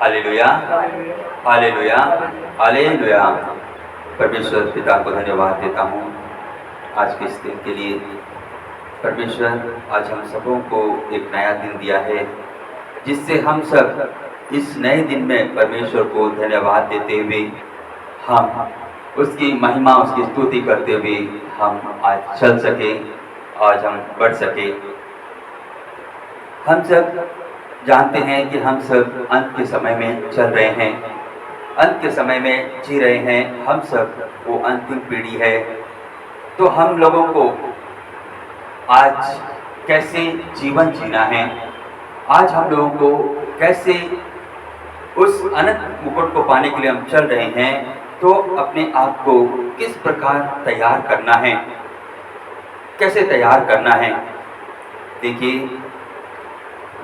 Hallelujah, hallelujah, hallelujah. परमेश्वर पिता को धन्यवाद देता हूँ आज के इस दिन के लिए। परमेश्वर आज हम सबों को एक नया दिन दिया है, जिससे हम सब इस नए दिन में परमेश्वर को धन्यवाद देते हुए हम उसकी महिमा, उसकी स्तुति करते हुए हम आज चल सके, आज हम बढ़ सके। हम सब जानते हैं कि हम सब अंत के समय में चल रहे हैं, अंत के समय में जी रहे हैं। हम सब वो अंतिम पीढ़ी है। तो हम लोगों को आज कैसे जीवन जीना है, आज हम लोगों को कैसे उस अनंत मुकुट को पाने के लिए हम चल रहे हैं, तो अपने आप को किस प्रकार तैयार करना है, कैसे तैयार करना है। देखिए,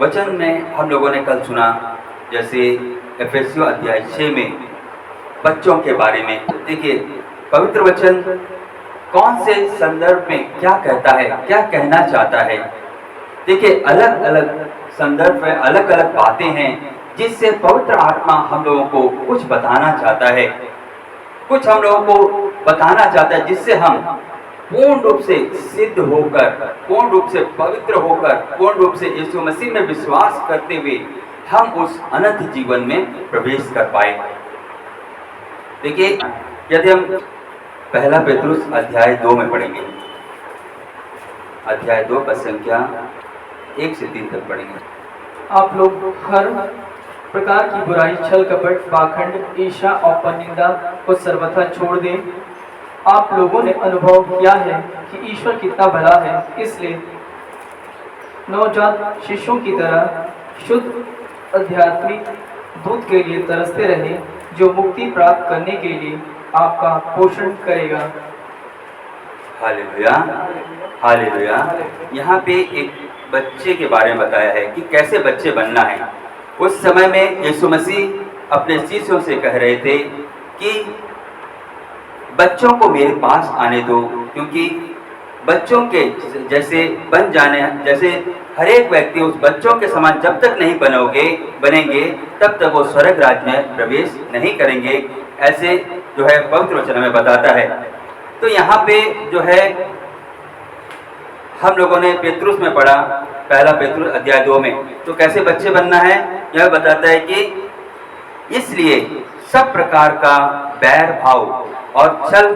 वचन में हम लोगों ने कल सुना, जैसे एफेसियों अध्याय 6 में बच्चों के बारे में। देखिए, पवित्र वचन कौन से संदर्भ में क्या कहता है, क्या कहना चाहता है। देखिए, अलग अलग संदर्भ में अलग अलग बातें हैं, जिससे पवित्र आत्मा हम लोगों को कुछ बताना चाहता है, कुछ हम लोगों को बताना चाहता है, जिससे हम पूर्ण रूप से सिद्ध होकर, पूर्ण रूप से पवित्र होकर, पूर्ण रूप से यीशु मसीह में विश्वास करते हुए हम उस अनंत जीवन में प्रवेश कर पाए। देखिए, यदि हम पहला पेतरुस अध्याय 2 में पढ़ेंगे, अध्याय 2 पद संख्या 1 से 3 तक पढ़ेंगे। आप लोग हर प्रकार की बुराई, छल कपट, पाखंड, ईर्ष्या और परनिंदा को सर्वथा छोड़ दें। आप लोगों ने अनुभव किया है कि ईश्वर कितना भला है, इसलिए नवजात शिशुओं की तरह शुद्ध आध्यात्मिक दूध के लिए तरसते रहे, जो मुक्ति प्राप्त करने के लिए आपका पोषण करेगा। Hallelujah, hallelujah. यहाँ पे एक बच्चे के बारे में बताया है कि कैसे बच्चे बनना है। उस समय में यीशु मसीह अपने शिष्यों से कह रहे थे कि बच्चों को मेरे पास आने दो, क्योंकि बच्चों के जैसे बन जाने, जैसे हर एक व्यक्ति उस बच्चों के समान जब तक नहीं बनेंगे तब तक वो स्वर्ग राज्य में प्रवेश नहीं करेंगे। ऐसे जो है पवित्र वचन में बताता है। तो यहाँ पे जो है हम लोगों ने पेतरुस में पढ़ा, पहला पेतरुस अध्याय 2 में, तो कैसे बच्चे बनना है यह बताता है कि इसलिए सब प्रकार का बैर भाव और छल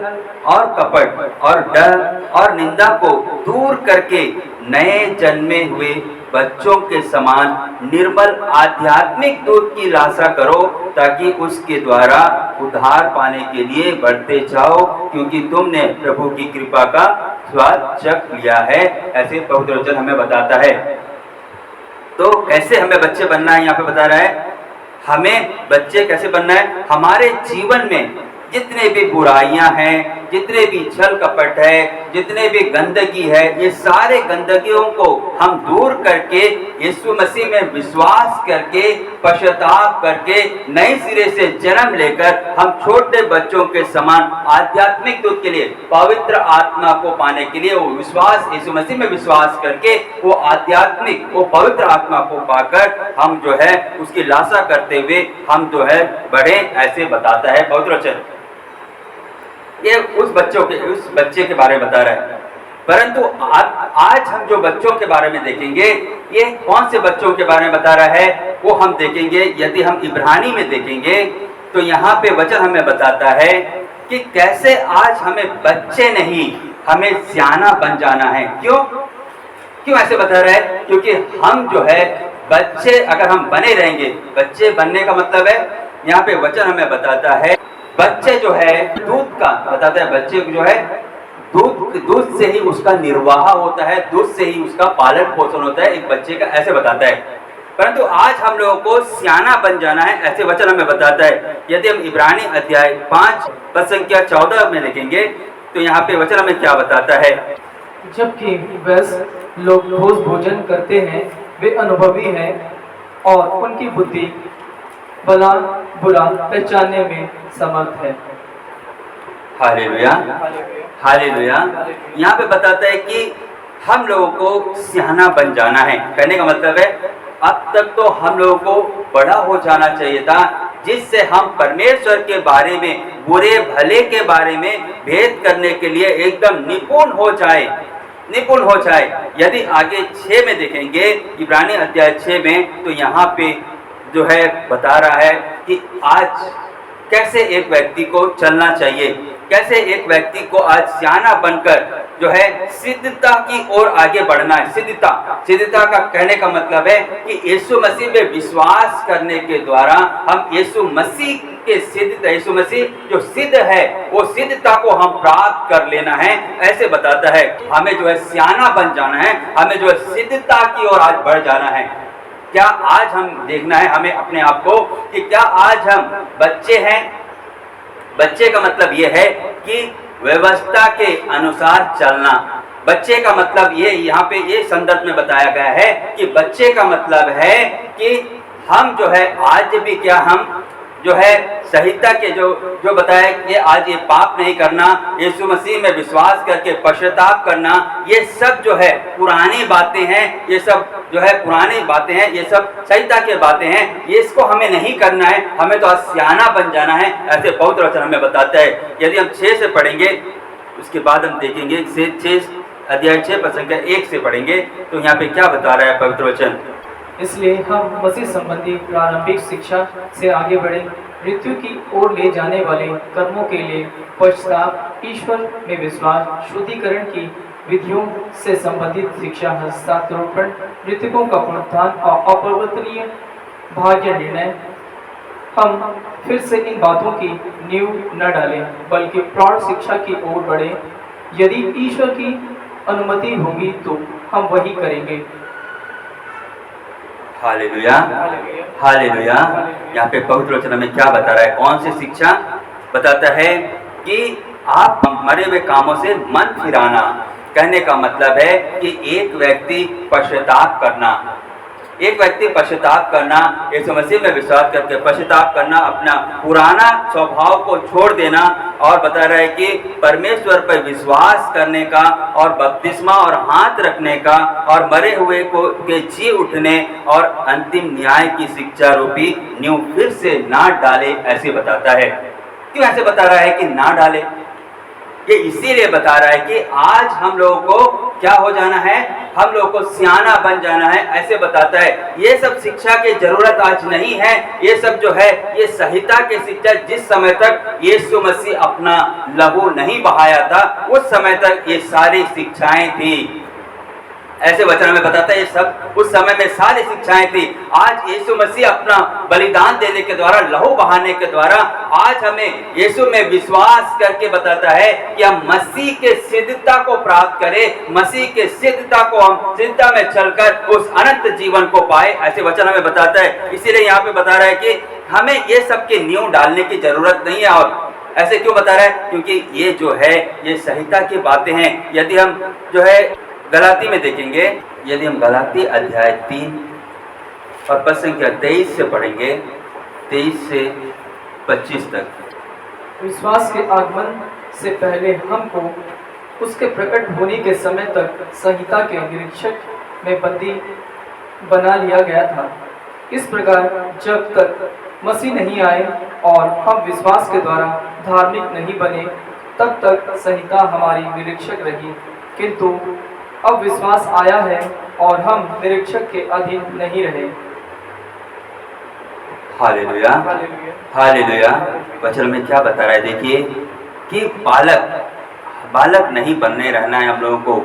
और कपट और डर और निंदा को दूर करके नए जन्मे हुए बच्चों के समान निर्मल आध्यात्मिक दूध की लालसा करो, ताकि उसके द्वारा उद्धार पाने के लिए बढ़ते जाओ, क्योंकि तुमने प्रभु की कृपा का स्वाद चख लिया है। ऐसे पवित्र वचन हमें बताता है। तो कैसे हमें बच्चे बनना है, यहाँ पे बता रहा है हमें बच्चे कैसे बनना है। हमारे जीवन में जितने भी बुराइयां हैं, जितने भी छल कपट है, जितने भी गंदगी है, ये सारे गंदगियों को हम दूर करके यीशु मसीह में विश्वास करके, पश्चाताप करके, नए सिरे से जन्म लेकर हम छोटे बच्चों के समान आध्यात्मिक दूध के लिए, पवित्र आत्मा को पाने के लिए वो विश्वास, यीशु मसीह में विश्वास करके वो आध्यात्मिक, वो पवित्र आत्मा को पाकर हम जो है उसकी लालसा करते हुए हम जो है बढ़े, ऐसे बताता है पवित्र वचन। ये उस बच्चे के बारे में बता रहा है। परंतु आज हम जो बच्चों के बारे में देखेंगे, ये कौन से बच्चों के बारे में बता रहा है वो हम देखेंगे। यदि हम इब्रानी में देखेंगे तो यहाँ पे वचन हमें बताता है कि कैसे आज हमें बच्चे नहीं, हमें सियाना बन जाना है। क्यों ऐसे बता रहा है? क्योंकि हम जो है बच्चे अगर हम बने रहेंगे, बच्चे बनने का मतलब है यहाँ पे वचन हमें बताता है बच्चे जो है दूध का बताता है, बच्चे जो है दूध से ही उसका निर्वाह होता है, दूध से ही उसका पालन पोषण होता है एक बच्चे का, ऐसे बताता है। परंतु आज हम लोगों को सियाना बन जाना है, ऐसे वचन हमें बताता है। यदि हम इब्रानी अध्याय 5 पद संख्या 14 में लिखेंगे तो यहाँ पे वचन हमें क्या बताता है। जबकि वयस्क लोग रोज भोजन करते हैं, वे अनुभवी हैं और उनकी बुद्धि भला बुरा पहचानने में समर्थ है। Hallelujah, hallelujah. यहाँ पे बताता है कि हम लोगों को सियाना बन जाना है। कहने का मतलब है अब तक तो हम लोगों को बड़ा हो जाना चाहिए था, जिससे हम परमेश्वर के बारे में, बुरे भले के बारे में भेद करने के लिए एकदम निपुण हो जाए। यदि आगे 6 में देखेंगे, इब्रानी अध्याय 6 में, तो यहाँ पे जो है बता रहा है कि आज कैसे एक व्यक्ति को चलना चाहिए, कैसे एक व्यक्ति को आज सियाना बनकर जो है सिद्धता की ओर आगे बढ़ना है। सिद्धता का कहने का मतलब है कि यीशु मसीह में विश्वास करने के द्वारा हम यीशु मसीह जो सिद्ध है, वो सिद्धता को हम प्राप्त कर लेना है। ऐसे बताता है हमें जो है सियाना बन जाना है, हमें जो है सिद्धता की ओर आज बढ़ जाना है। क्या आज हम देखना है हमें अपने आप को कि क्या आज हम बच्चे हैं। बच्चे का मतलब यह है कि व्यवस्था के अनुसार चलना। बच्चे का मतलब ये यहाँ पे ये संदर्भ में बताया गया है कि बच्चे का मतलब है कि हम जो है आज भी क्या हम जो है संहिता के जो बताया कि आज ये पाप नहीं करना, यीशु मसीह में विश्वास करके पश्चाताप करना, ये सब जो है पुरानी बातें हैं, ये सब जो है पुरानी बातें हैं, ये सब संहिता के बातें हैं। ये इसको हमें नहीं करना है, हमें तो आज सियाना बन जाना है, ऐसे पवित्र वचन हमें बताता है। यदि हम 6 से पढ़ेंगे, उसके बाद हम देखेंगे 6 अध्याय 6 पद संख्या 1 से पढ़ेंगे, तो यहाँ पे क्या बता रहा है पवित्र वचन। इसलिए हम मसीह संबंधी प्रारंभिक शिक्षा से आगे बढ़े, मृत्यु की ओर ले जाने वाले कर्मों के लिए पश्चाताप, ईश्वर में विश्वास, शुद्धिकरण की विधियों से संबंधित शिक्षा, हस्तांतरण, मृतकों का पुनरुत्थान और अपरिवर्तनीय भाग्य निर्णय। हम फिर से इन बातों की नींव न डालें, बल्कि प्रौढ़ शिक्षा की ओर बढ़े। यदि ईश्वर की अनुमति होगी तो हम वही करेंगे। Hallelujah, hallelujah. यहाँ पे पवित्र वचन में क्या बता रहा है, कौन सी शिक्षा बताता है कि आप मरे हुए कामों से मन फिराना। कहने का मतलब है कि एक व्यक्ति पश्चाताप करना, यीशु मसीह में विश्वास करके पश्चाताप करना, अपना पुराना स्वभाव को छोड़ देना, और बता रहा है कि परमेश्वर पर विश्वास करने का और बपतिस्मा और हाथ रखने का और मरे हुए को के जी उठने और अंतिम न्याय की शिक्षा रूपी नींव फिर से ना डाले, ऐसे बताता है। क्यों ऐसे बता रहा है कि ना डाले? ये इसीलिए बता रहा है कि आज हम लोगों को क्या हो जाना है, हम लोगों को सियाना बन जाना है, ऐसे बताता है। ये सब शिक्षा की जरूरत आज नहीं है। ये सब जो है ये संहिता की शिक्षा, जिस समय तक यीशु मसीह अपना लहू नहीं बहाया था, उस समय तक ये सारी शिक्षाएं थी। ऐसे वचन में बताता है ये सब उस समय में सारी शिक्षाएं थी। आज यीशु मसीह अपना बलिदान देने के द्वारा, लहू बहाने के द्वारा आज हमें यीशु में विश्वास करके बताता है कि हम मसीह के सिद्धता को प्राप्त करें, मसीह के सिद्धता को हम सिद्धता में चलकर उस अनंत जीवन को पाए, ऐसे वचन हमें बताता है। इसीलिए यहाँ पे बता रहा है कि हमें ये सब की नींव डालने की जरूरत नहीं है। और ऐसे क्यों बता रहा है? क्योंकि ये जो है ये संहिता की बातें हैं। यदि हम जो है गलाती में देखेंगे, यदि हम गलाती अध्याय 3 और पद संख्या 23 से पढ़ेंगे, 23 से 25 तक। विश्वास के आगमन से पहले हमको उसके प्रकट होने के समय तक संहिता के निरीक्षक में बंदी बना लिया गया था। इस प्रकार जब तक मसीह नहीं आए और हम विश्वास के द्वारा धार्मिक नहीं बने, तब तक संहिता हमारी निरीक्षक रही। किंतु अब विश्वास आया है और हम निरीक्षक के अधीन नहीं रहे। Hallelujah, hallelujah. वचन में क्या बता रहा है? देखिए कि बालक नहीं बनने रहना है हम लोगों को,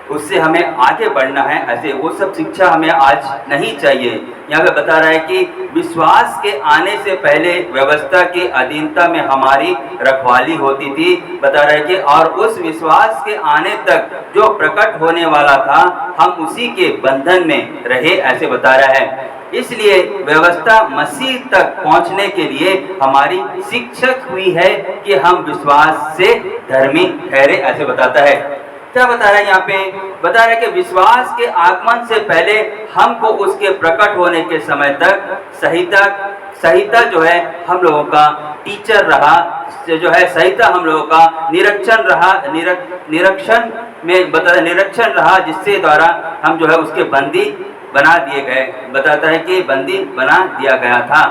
उससे हमें आगे बढ़ना है। ऐसे वो सब शिक्षा हमें आज नहीं चाहिए। यहाँ पे बता रहा है कि विश्वास के आने से पहले व्यवस्था की अधीनता में हमारी रखवाली होती थी। बता रहा है कि और उस विश्वास के आने तक जो प्रकट होने वाला था, हम उसी के बंधन में रहे, ऐसे बता रहा है। इसलिए व्यवस्था मसीह तक पहुंचने के लिए हमारी शिक्षक हुई है कि हम विश्वास से धर्मी ठहरे, ऐसे बताता है। क्या बता रहा है यहाँ पे? बता रहा है कि विश्वास के आगमन से पहले हमको उसके प्रकट होने के समय तक संहिता जो है हम लोगों का टीचर रहा, जो है संहिता हम लोगों का निरीक्षण रहा, निरीक्षण रहा, जिससे द्वारा हम जो है उसके बंदी बना दिए गए, बताता है कि बंदी बना दिया गया था।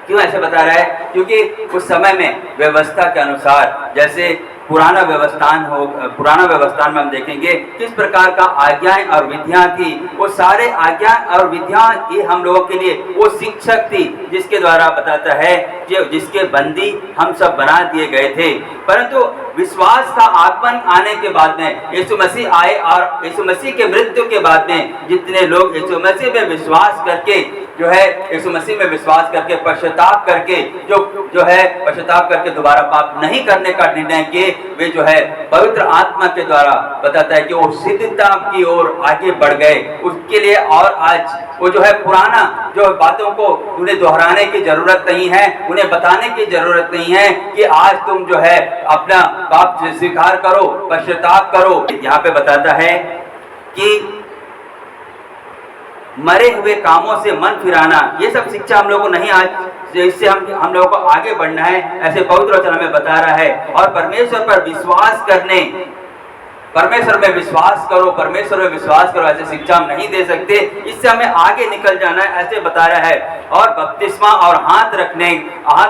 क्यों ऐसे बता रहा है? क्योंकि उस समय में व्यवस्था के अनुसार, जैसे पुराना व्यवस्थान में हम देखेंगे किस प्रकार का आज्ञाएं और विधियां थी। वो सारे आज्ञा और विधियां ये हम लोगों के लिए वो शिक्षक थी, जिसके द्वारा बताता है कि जिसके बंदी हम सब बना दिए गए थे। परंतु विश्वास का आगमन आने के बाद में यीशु मसीह आए और यीशु मसीह के मृत्यु के बाद में जितने लोग यीशु मसीह में विश्वास करके जो है यीशु मसीह में विश्वास करके पश्चाताप करके जो है पश्चाताप करके दोबारा पाप नहीं करने का निर्णय किए, वे जो है पवित्र आत्मा के द्वारा बताता है कि वो सिद्धता की ओर आगे बढ़ गए। उसके लिए और आज वो जो है पुराना जो बातों को उन्हें दोहराने की जरूरत नहीं है, उन्हें बताने की जरूरत नहीं है कि आज तुम जो है अपना पाप स्वीकार करो, पश्चाताप करो। यहाँ पे बताता है कि मरे हुए कामों से मन फिराना, ये सब शिक्षा हम लोगों को नहीं, आज इससे हम लोगों को आगे बढ़ना है, ऐसे पवित्र वचन हमें बता रहा है। और परमेश्वर पर विश्वास करने, परमेश्वर में विश्वास करो, परमेश्वर में विश्वास करो, ऐसे शिक्षा हम नहीं दे सकते। इससे हमें आगे निकल जाना है, ऐसे बता रहा है। और बपतिस्मा और हाथ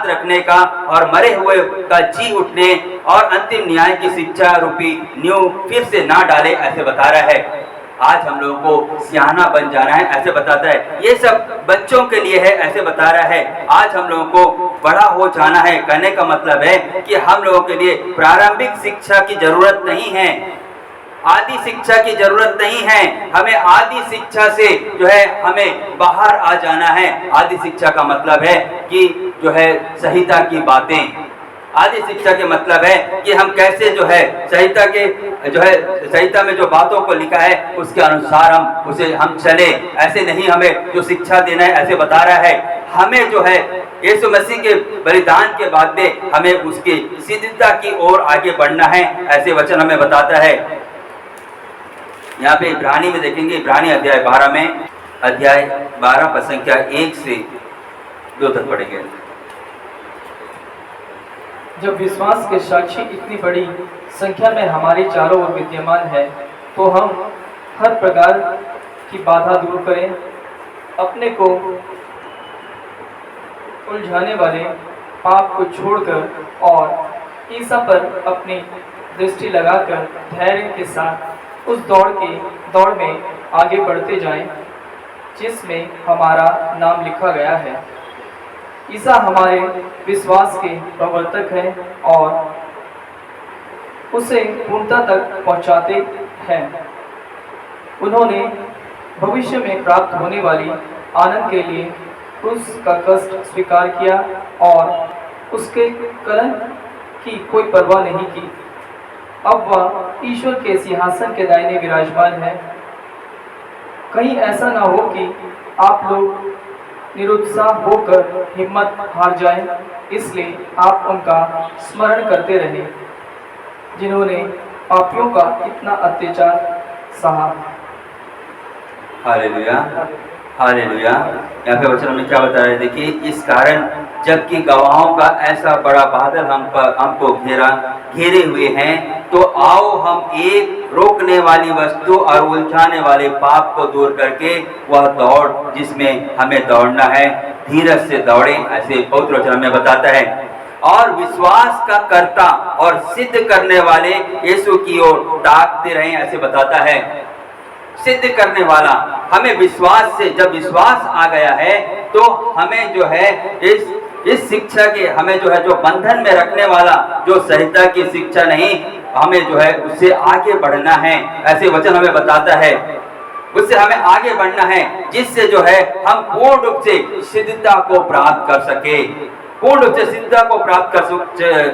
रखने का और मरे हुए का जी उठने और अंतिम न्याय की शिक्षा रूपी नींव फिर से ना डाले, ऐसे बता रहा है। आज हम लोगों को सियाना बन जाना है, ऐसे बताता है। ये सब बच्चों के लिए है, ऐसे बता रहा है। आज हम लोगों को बड़ा हो जाना है, कहने का मतलब है कि हम लोगों के लिए प्रारंभिक शिक्षा की जरूरत नहीं है, आदि शिक्षा की जरूरत नहीं है। हमें आदि शिक्षा से जो है हमें बाहर आ जाना है। आदि शिक्षा का मतलब है कि जो है संहिता की बातें, आदि शिक्षा के मतलब है कि हम कैसे जो है संहिता में जो बातों को लिखा है उसके अनुसार हम चले, ऐसे नहीं हमें जो शिक्षा देना है, ऐसे बता रहा है। हमें जो है यीशु मसीह के बलिदान के बाद में हमें उसकी सिद्धता की ओर आगे बढ़ना है, ऐसे वचन हमें बताता है। यहाँ पे इब्रानी में देखेंगे, इब्रानी अध्याय 12 पद संख्या 1 से 2 तक पढ़ेंगे। जब विश्वास के साक्षी इतनी बड़ी संख्या में हमारे चारों ओर विद्यमान है, तो हम हर प्रकार की बाधा दूर करें, अपने को उलझाने वाले पाप को छोड़कर और ईसा पर अपनी दृष्टि लगाकर धैर्य के साथ उस दौड़ में आगे बढ़ते जाएं, जिसमें हमारा नाम लिखा गया है। ईसा हमारे विश्वास के प्रवर्तक हैं और उसे पूर्णता तक पहुंचाते हैं। उन्होंने भविष्य में प्राप्त होने वाली आनंद के लिए क्रूस का कष्ट स्वीकार किया और उसके कलंक की कोई परवाह नहीं की। अब वह ईश्वर के सिंहासन के दाहिने विराजमान है। कहीं ऐसा ना हो कि आप लोग निरुत्साह होकर हिम्मत हार जाएं, इसलिए आप उनका स्मरण करते रहें जिन्होंने पापियों का इतना अत्याचार सहा। Hallelujah, hallelujah. यहाँ पे वचन में क्या बता रहे हैं? देखिए, इस कारण जबकि गवाहों का ऐसा बड़ा बादल हमको घेरे हुए हैं, तो आओ हम एक रोकने वाली वस्तु और उलझाने वाले पाप को दूर करके वह दौड़ जिसमें हमें दौड़ना है, धीरज से दौड़ें, ऐसे पवित्र वचन हमें बताता है। और विश्वास का कर्ता और सिद्ध करने वाले यीशु की ओर ताकते रहें, ऐसे बताता है। सिद्ध करने वाला, हमें विश्वास से, जब विश्वास आ गया है तो हमें जो है इस शिक्षा के, हमें जो है जो बंधन में रखने वाला, जो संहिता की शिक्षा नहीं, हमें जो है उससे आगे बढ़ना है, ऐसे वचन हमें बताता है। उससे हमें आगे बढ़ना है जिससे जो है हम पूर्ण रूप से सिद्धता को प्राप्त कर सके, पूर्ण रूप से सिद्धता को प्राप्त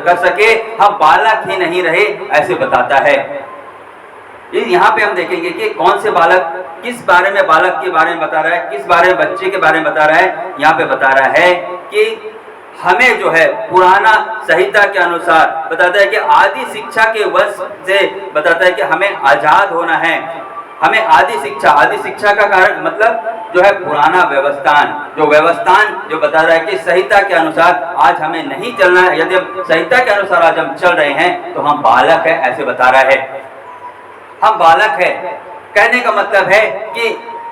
कर सके, हम बालक ही नहीं रहे, ऐसे बताता है। यहाँ पे हम देखेंगे कि कौन से बालक, किस बारे में बालक के बारे में बता रहा है, किस बारे में बच्चे के बारे में बता रहा है। यहाँ पे बता रहा है कि हमें जो है पुराना संहिता के अनुसार बताता है कि आदि शिक्षा के वश से बताता है कि हमें आजाद होना है। हमें आदि शिक्षा का कारण मतलब जो है पुराना व्यवस्थान जो बता रहा है कि संहिता के अनुसार आज हमें नहीं चलना है। यदि हम संहिता के अनुसार आज हम चल रहे हैं तो हम बालक है, ऐसे बता रहा है। हम बालक है, कहने का मतलब है कि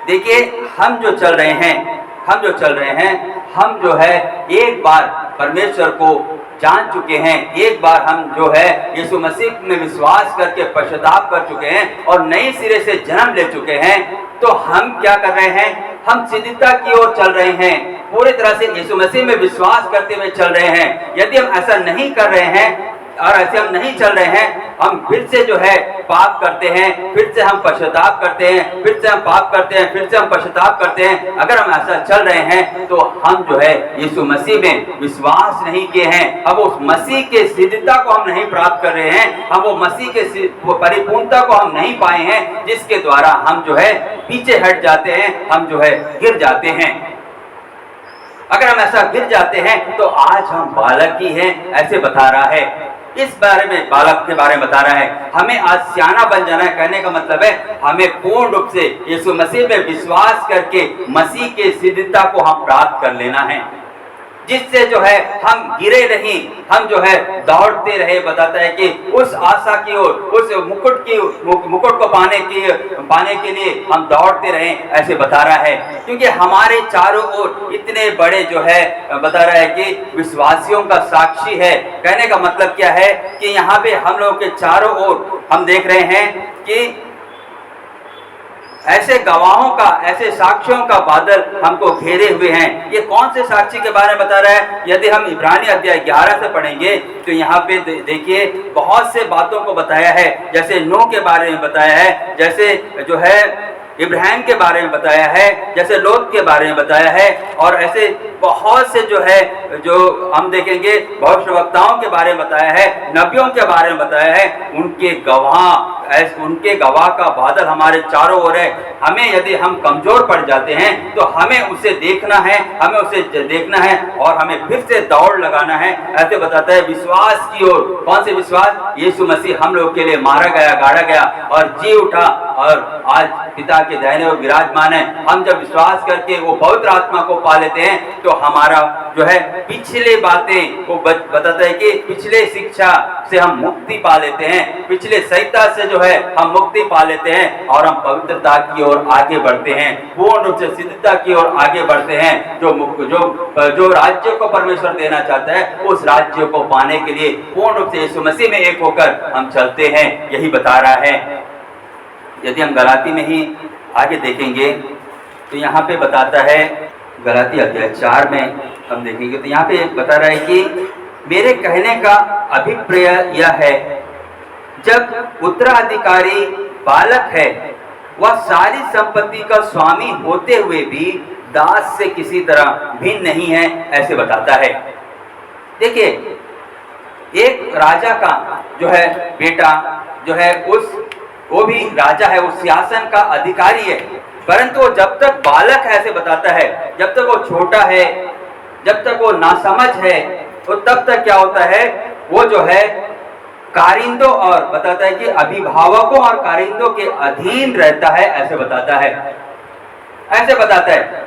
देखिए हम जो चल रहे हैं हम जो है एक बार परमेश्वर को जान चुके हैं, एक बार हम जो है यीशु मसीह में विश्वास करके पश्चाताप कर चुके हैं और नए सिरे से जन्म ले चुके हैं। तो हम क्या कर रहे हैं? हम सिद्धता की ओर चल रहे हैं, पूरी तरह से यीशु मसीह में विश्वास करते हुए चल रहे हैं। यदि हम ऐसा नहीं कर रहे हैं और ऐसे हम नहीं चल रहे हैं, हम फिर से जो है पाप करते हैं, फिर से हम पश्चाताप करते हैं, फिर से हम पाप करते हैं, फिर से हम पश्चाताप करते हैं। अगर हम ऐसा चल रहे हैं तो हम जो है यीशु मसीह में विश्वास नहीं किए हैं, हम उस मसीह के सिद्धता को हम नहीं प्राप्त कर रहे हैं, हम वो मसीह के परिपूर्णता को हम नहीं पाए हैं, जिसके द्वारा हम जो है पीछे हट जाते हैं, हम जो है गिर जाते हैं। अगर हम ऐसा गिर जाते हैं तो आज हम बालक ही हैं ऐसे बता रहा है। इस बारे में बालक के बारे में बता रहा है। हमें आज सियाना बन जाना है, कहने का मतलब है हमें पूर्ण रूप से यीशु मसीह में विश्वास करके मसीह के सिद्धता को हम प्राप्त कर लेना है, जिससे जो है हम गिरे नहीं, हम जो है दौड़ते रहे। बताता है कि उस आशा की ओर, उस मुकुट को पाने के लिए हम दौड़ते रहे, ऐसे बता रहा है। क्योंकि हमारे चारों ओर इतने बड़े जो है बता रहा है कि विश्वासियों का साक्षी है। कहने का मतलब क्या है कि यहाँ पे हम लोग के चारों ओर हम देख रहे हैं कि ऐसे गवाहों का, ऐसे साक्षियों का बादल हमको घेरे हुए हैं। ये कौन से साक्षी के बारे में बता रहा है? यदि हम इब्रानी अध्याय 11 से पढ़ेंगे तो यहाँ पे देखिए बहुत से बातों को बताया है। जैसे नूह के बारे में बताया है, जैसे जो है इब्राहिम के बारे में बताया है, जैसे लोत के बारे में बताया है, और ऐसे बहुत से जो है जो हम देखेंगे भविष्यवक्ताओं के बारे में बताया है, नबियों के बारे में बताया है। उनके गवाह का बादल हमारे चारों ओर है। हमें यदि हम कमजोर पड़ जाते हैं तो हमें उसे देखना है, और हमें फिर से दौड़ लगाना है, ऐसे बताता है विश्वास की ओर। कौन से विश्वास? यीशु मसीह हम लोग के लिए मारा गया, गाड़ा गया और जी उठा और आज पिता के दाहिने ओर विराजमान है। हम जब विश्वास करके वो पवित्र आत्मा को पा लेते हैं तो हमारा जो है पिछले बातें वो बताता है कि पिछले शिक्षा से हम मुक्ति पा लेते हैं, पिछले संहिता से जो है हम मुक्ति पा लेते हैं और हम पवित्रता की ओर आगे बढ़ते हैं, पूर्ण रूप से सिद्धता की ओर आगे बढ़ते हैं। जो राज्य को परमेश्वर देना चाहता है उस राज्य को पाने के लिए पूर्ण रूप से यीशु मसीह में एक होकर हम चलते हैं, यही बता रहा है। यदि हम गलाती में ही आगे देखेंगे तो यहाँ पे बताता है, गलाती अध्याय 4 में हम देखेंगे तो यहाँ पे बता रहा है कि मेरे कहने का अभिप्राय यह है, जब उत्तराधिकारी बालक है वह सारी संपत्ति का स्वामी होते हुए भी दास से किसी तरह भिन्न नहीं है, ऐसे बताता है। देखिए एक राजा का जो है बेटा जो है वो भी राजा है, वो सिंहासन का अधिकारी है, परंतु वो जब तक बालक है ऐसे बताता है, जब तक वो छोटा है, जब तक वो नासमझ है, तो तब तक क्या होता है वो जो है कारिंदों और बताता है कि अभिभावकों और कारिंदों के अधीन रहता है, ऐसे बताता है। ऐसे बताता है,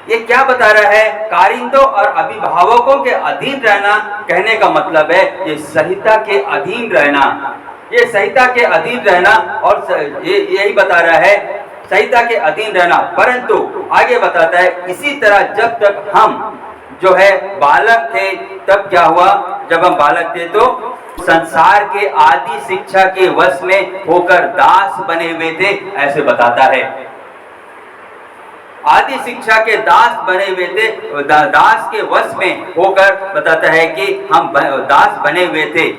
ये क्या बता रहा है? कारिंदों और अभिभावकों के अधीन रहना, कहने का मतलब है ये संहिता के अधीन रहना, ये संहिता के अधीन रहना, और यही बता रहा है संहिता के अधीन रहना। परंतु आगे बताता है इसी तरह जब तक हम जो है बालक थे, तब क्या हुआ? जब हम बालक थे तो संसार के आदि शिक्षा के वश में होकर दास बने हुए थे, ऐसे बताता है। आदि शिक्षा के दास बने हुए थे, दास के वश में होकर बताता है कि हम दास बने हुए थे,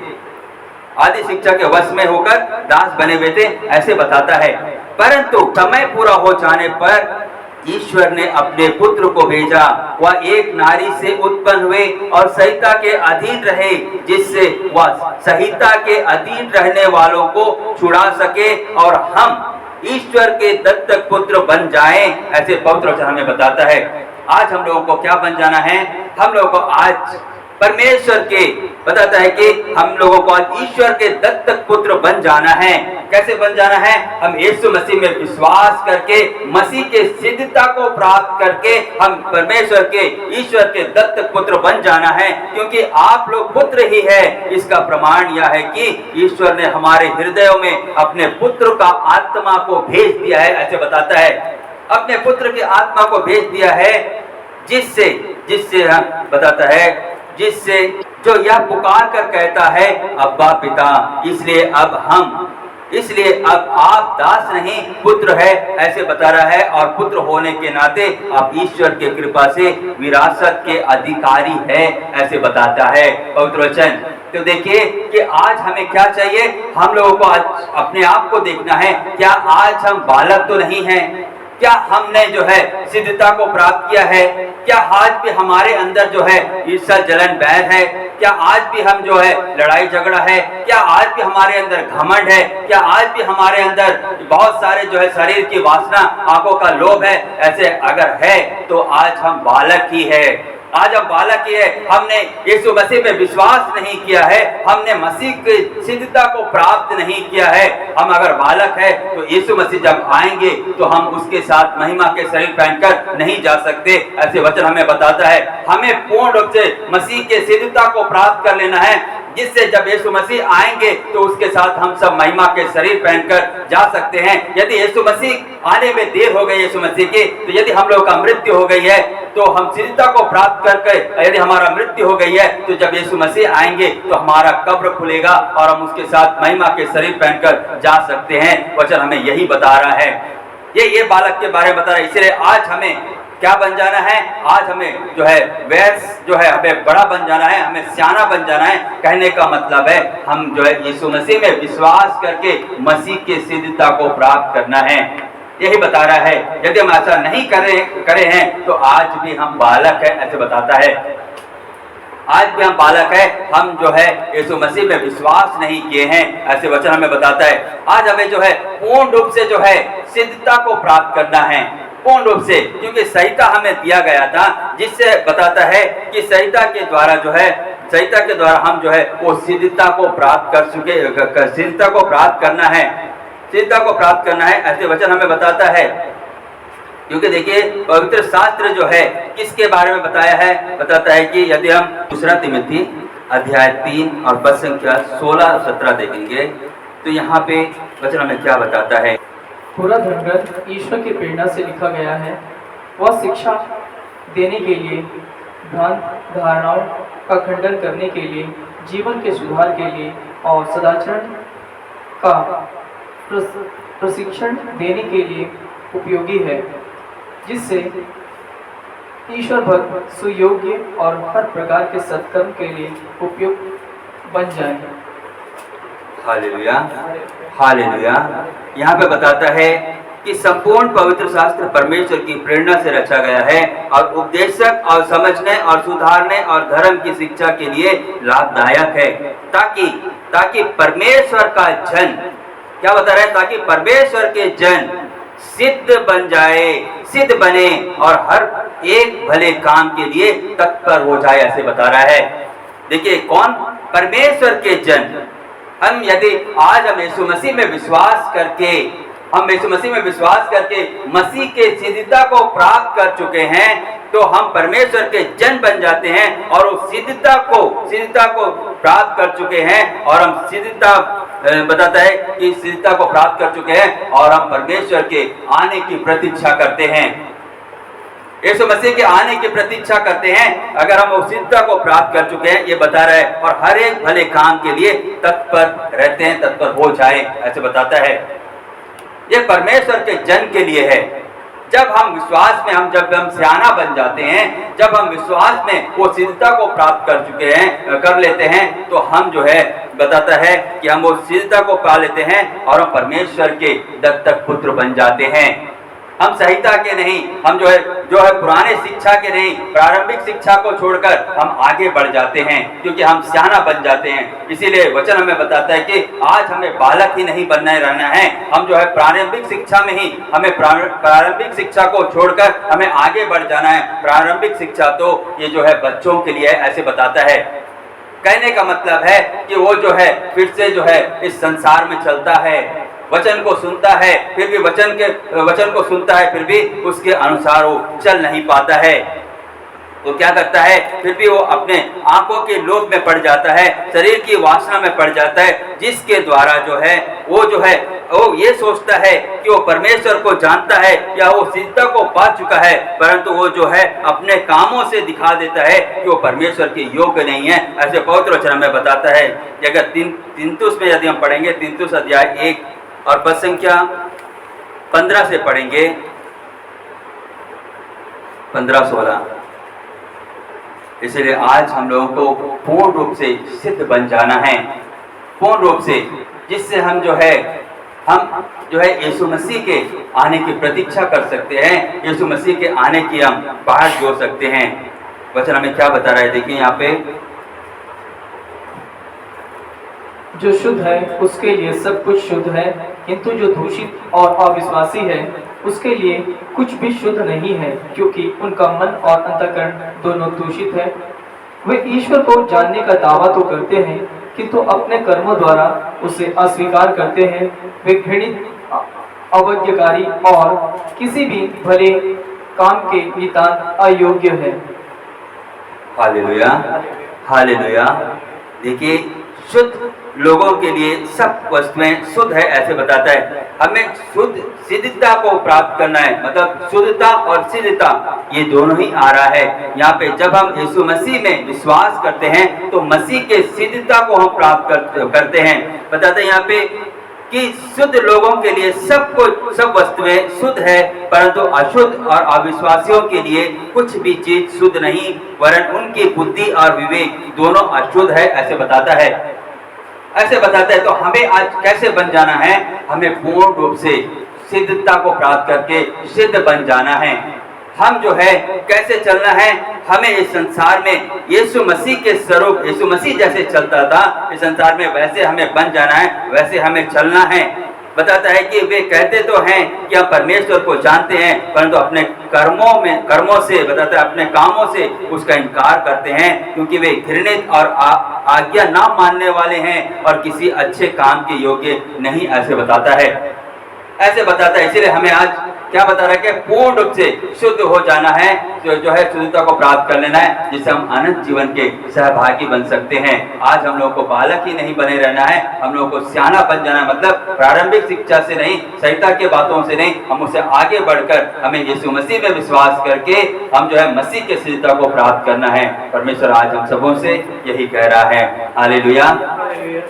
आदि शिक्षा के वश में होकर दास बने हुए थे, ऐसे बताता है। परंतु समय पूरा हो जाने पर ईश्वर ने अपने पुत्र को भेजा, वह एक नारी से उत्पन्न हुए और संहिता के अधीन रहे, जिससे वह संहिता के अधीन रहने वालों को छुड़ा सके और हम ईश्वर के दत्तक पुत्र बन जाएं, ऐसे पवित्र वचन हमें बताता है। आज हम लोगों को क्या बन जाना है? हम लोगों को आज परमेश्वर के बताता है कि हम लोगों को आज ईश्वर के दत्तक पुत्र बन जाना है। कैसे बन जाना है? हम यीशु मसीह में विश्वास करके, मसीह के सिद्धता को प्राप्त करके हम परमेश्वर के, ईश्वर के दत्तक पुत्र बन जाना है। क्योंकि आप लोग पुत्र ही है, इसका प्रमाण यह है कि ईश्वर ने हमारे हृदयों में अपने पुत्र का आत्मा को भेज दिया है, ऐसे बताता है। अपने पुत्र की आत्मा को भेज दिया है, जिससे जिससे बताता है, जिससे जो यह पुकार कर कहता है अब्बा पिता। इसलिए अब आप दास नहीं पुत्र है, ऐसे बता रहा है। और पुत्र होने के नाते आप ईश्वर के कृपा से विरासत के अधिकारी है, ऐसे बताता है पवित्र वचन। तो देखिए कि आज हमें क्या चाहिए, हम लोगों को आज अपने आप को देखना है। क्या आज हम बालक तो नहीं हैं? क्या हमने जो है सिद्धता को प्राप्त किया है? क्या आज भी हमारे अंदर जो है ईर्ष्या जलन बैर है? क्या आज भी हम जो है लड़ाई झगड़ा है? क्या आज भी हमारे अंदर घमंड है? क्या आज भी हमारे अंदर बहुत सारे जो है शरीर की वासना, आंखों का लोभ है? ऐसे अगर है तो आज हम बालक ही है, आज हम बालक ही है। हमने यीशु मसीह में विश्वास नहीं किया है, हमने मसीह की सिद्धता को प्राप्त नहीं किया है। हम अगर बालक है तो यीशु मसीह जब आएंगे तो हम उसके साथ महिमा के शरीर पहनकर नहीं जा सकते, ऐसे वचन हमें बताता है। हमें पूर्ण रूप से मसीह के सिद्धता को प्राप्त कर लेना है, जिससे जब यीशु मसीह आएंगे तो उसके साथ हम सब महिमा के शरीर पहनकर जा सकते हैं। यदि यीशु मसीह आने में देर हो गई यीशु मसीह की, तो यदि हम लोगों का मृत्यु हो गई है तो हम सिद्धता को प्राप्त करके, यदि हमारा मृत्यु हो गई है तो जब यीशु मसीह आएंगे तो हमारा कब्र खुलेगा और हम उसके साथ महिमा के शरीर पहनकर जा सकते हैं। वचन हमें यही बता रहा है, ये बालक के बारे में बता रहा है। इसलिए आज हमें क्या बन जाना है? आज हमें जो है वैस जो है हमें बड़ा बन जाना है, हमें सियाना बन जाना है। कहने का मतलब है हम जो है यीशु मसीह में विश्वास करके मसीह के सिद्धता को प्राप्त करना है, यही बता रहा है। यदि हम ऐसा नहीं करे हैं तो आज भी हम बालक है, ऐसे बताता है। आज भी हम बालक है, हम जो है यीशु मसीह में विश्वास नहीं किए हैं, ऐसे वचन हमें बताता है। आज हमें जो है पूर्ण रूप से जो है सिद्धता को प्राप्त करना है, पूर्ण रूप से, क्योंकि संहिता हमें दिया गया था, जिससे बताता है कि संहिता के द्वारा जो है, संहिता के द्वारा हम जो है वो सिद्धता को प्राप्त कर चुके, सिद्धता को प्राप्त करना है, सिद्धता को प्राप्त करना है, ऐसे वचन हमें बताता है। क्योंकि देखिए पवित्र शास्त्र जो है किसके बारे में बताया है? बताता है कि यदि हम दूसरा तिमोथी अध्याय 3 और पद संख्या 16-17 देखेंगे तो यहाँ पे वचन हमें क्या बताता है। पूरा धर्मग्रंथ ईश्वर की प्रेरणा से लिखा गया है, वह शिक्षा देने के लिए, भ्रांत धारणाओं का खंडन करने के लिए, जीवन के सुधार के लिए और सदाचरण का प्रशिक्षण देने के लिए उपयोगी है, जिससे ईश्वर भक्त सुयोग्य और हर प्रकार के सत्कर्म के लिए उपयुक्त बन जाए। Hallelujah, hallelujah. यहाँ पे बताता है कि संपूर्ण पवित्र शास्त्र परमेश्वर की प्रेरणा से रचा गया है और उपदेशक और समझने और सुधारने और धर्म की शिक्षा के लिए लाभदायक है, ताकि परमेश्वर का जन, क्या बता रहा है? ताकि परमेश्वर के जन सिद्ध बन जाए, सिद्ध बने और हर एक भले काम के लिए तत्पर हो जाए, ऐसे बता रहा है। देखिए कौन? परमेश्वर के जन। हम यदि आज हम यीशु मसीह में विश्वास करके, हम यीशु मसीह में विश्वास करके मसीह के सिद्धता को प्राप्त कर चुके हैं, तो हम परमेश्वर के जन बन जाते हैं और उस सिद्धता को प्राप्त कर चुके हैं। और हम सिद्धता बताता है कि सिद्धता को प्राप्त कर चुके हैं और हम परमेश्वर के आने की प्रतीक्षा करते हैं, यीशु मसीह के आने की प्रतीक्षा करते हैं। अगर हम उस सिद्धता को प्राप्त कर चुके हैं, ये बता रहा है, और हर एक भले काम के लिए तत्पर रहते हैं, तत्पर हो जाए, ऐसे बताता है। ये परमेश्वर के जन के लिए है। जब हम विश्वास में जब हम सियाना बन जाते हैं, जब हम विश्वास में वो सिद्धता को प्राप्त कर चुके हैं, कर लेते हैं, तो हम जो है बताता है कि हम वो सिद्धता को पा लेते हैं और हम परमेश्वर के दत्तक पुत्र बन जाते हैं। हम संहिता के नहीं, हम जो है पुराने शिक्षा के नहीं, प्रारंभिक शिक्षा को छोड़कर हम आगे बढ़ जाते हैं, क्योंकि हम सियाना बन जाते हैं। इसीलिए वचन हमें बताता है कि आज हमें बालक ही नहीं बनना रहना है, हम जो है प्रारंभिक शिक्षा में ही, हमें प्रारंभिक शिक्षा को छोड़कर हमें आगे बढ़ जाना है। प्रारंभिक शिक्षा तो ये जो है बच्चों के लिए, ऐसे बताता है। कहने का मतलब है कि वो जो है फिर से जो है इस संसार में चलता है, वचन को सुनता है, फिर भी वचन को सुनता है, फिर भी उसके अनुसार वो चल नहीं पाता है। तो क्या करता है? फिर भी वो अपने आंखों के लोभ में पड़ जाता है, शरीर की वासना में पड़ जाता है, जिसके द्वारा जो है वो जो है वो ये सोचता है कि वो परमेश्वर को जानता है या वो सिद्धता को पा चुका है, परंतु वो जो है अपने कामों से दिखा देता है कि वो परमेश्वर के योग्य नहीं है। ऐसे पवित्र वचन में बताता है। अगर तीतुस में यदि हम पढ़ेंगे, तीतुस अध्याय 1 और पद संख्या 15 से पढ़ेंगे, 15-16। इसलिए आज हम लोगों को पूर्ण रूप से सिद्ध बन जाना है, पूर्ण रूप से, जिससे हम जो है यीशु मसीह के आने की प्रतीक्षा कर सकते हैं, यीशु मसीह के आने की हम बाहर जोड़ सकते हैं। वचन हमें क्या बता रहा है, देखिए यहाँ पे, जो शुद्ध है उसके लिए सब कुछ शुद्ध है, किंतु जो दूषित और अविश्वासी है उसके लिए कुछ भी शुद्ध नहीं है, क्योंकि उनका मन और अंतःकरण दोनों दूषित है। वे ईश्वर को जानने का दावा तो करते हैं, किंतु अपने कर्मों द्वारा उसे अस्वीकार करते हैं। वे घृणित, अवज्ञाकारी और किसी भी भले काम के नितांत अयोग्य है। Hallelujah, hallelujah. देखिए, शुद्ध लोगों के लिए सब वस्तुएं शुद्ध है, ऐसे बताता है। हमें शुद्ध सिद्धता को प्राप्त करना है, मतलब शुद्धता और सिद्धता ये दोनों ही आ रहा है यहाँ पे। जब हम यीशु मसीह में विश्वास करते हैं तो मसीह के सिद्धता को हम प्राप्त करते हैं। बताते हैं यहाँ पे कि शुद्ध लोगों के लिए सब वस्तुएं शुद्ध है, परंतु अशुद्ध और अविश्वासियों के लिए कुछ भी चीज शुद्ध नहीं, वरन उनकी बुद्धि और विवेक दोनों अशुद्ध है, ऐसे बताता है। ऐसे बताता है तो हमें आज कैसे बन जाना है, हमें पूर्ण रूप से सिद्धता को प्राप्त करके सिद्ध बन जाना है। हम जो है कैसे चलना है, हमें इस संसार में यीशु मसीह के स्वरूप, यीशु मसीह जैसे चलता था इस संसार में वैसे हमें बन जाना है, वैसे हमें चलना है। बताता है कि वे कहते तो हैं कि हम परमेश्वर को जानते हैं, परंतु अपने कर्मों से बताता है, अपने कामों से उसका इनकार करते हैं, क्योंकि वे घृणित और आज्ञा ना मानने वाले हैं और किसी अच्छे काम के योग्य नहीं, ऐसे बताता है। ऐसे बताता है। इसलिए हमें आज क्या बता रहा है कि पूर्ण रूप से शुद्ध हो जाना है, जो है शुद्धता को प्राप्त कर लेना है, जिससे हम अनंत जीवन के सहभागी बन सकते हैं। आज हम लोगों को बालक ही नहीं बने रहना है, हम लोगों को सियाना बन जाना है, मतलब प्रारंभिक शिक्षा से नहीं, संहिता के बातों से नहीं, हम उससे आगे बढ़कर हमें यीशु मसीह में विश्वास करके हम जो है मसीह के सिद्धता को प्राप्त करना है। परमेश्वर आज हम सबों से यही कह रहा है। Hallelujah,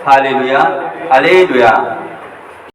hallelujah, hallelujah.